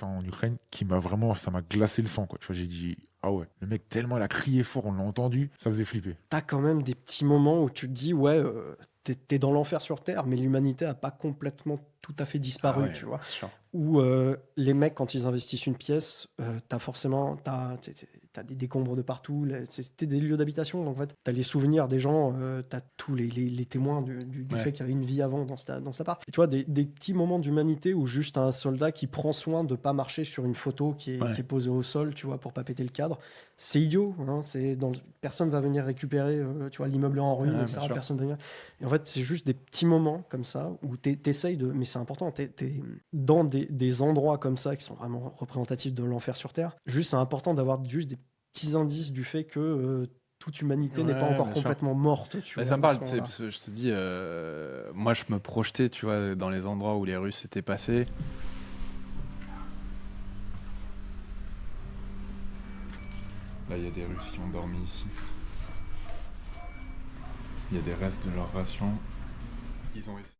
enfin, en Ukraine, ça m'a glacé le sang, quoi. Tu vois, j'ai dit, ah ouais, le mec, tellement il a crié fort, on l'a entendu, ça faisait flipper. T'as quand même des petits moments où tu te dis: «Ouais, tu dans l'enfer sur terre, mais l'humanité a pas complètement tout à fait Ah disparu», ouais, tu bien vois? sûr. Où, les mecs quand ils investissent une pièce, tu forcément tu des décombres de partout, les c'était des lieux d'habitation, donc en fait, tu as les souvenirs des gens, tu as tous les témoins du Ouais. fait qu'il y avait une vie avant dans cet appart. Et tu vois, des petits moments d'humanité où juste un soldat qui prend soin de pas marcher sur une photo qui Ouais. est posée au sol, tu vois, pour pas péter le cadre. C'est idiot, hein, personne va venir récupérer, tu vois, l'immeuble est en ruine et Ouais, bien cetera, sûr. personne va venir. Et en fait, c'est juste des petits moments comme ça où tu essayes de, mais c'est important, tu es dans des endroits comme ça qui sont vraiment représentatifs de l'enfer sur terre. Juste, c'est important d'avoir juste des petits indices du fait que toute humanité n'est pas Ouais, encore bien sûr. complètement morte, tu Bah, vois, ça me à ce parle, tu sais, moment-là. parce que je te dis, moi je me projetais, tu vois, dans les endroits où les Russes étaient passés. Là, il y a des Russes qui ont dormi ici. Il y a des restes de leur ration. Ils ont essayé.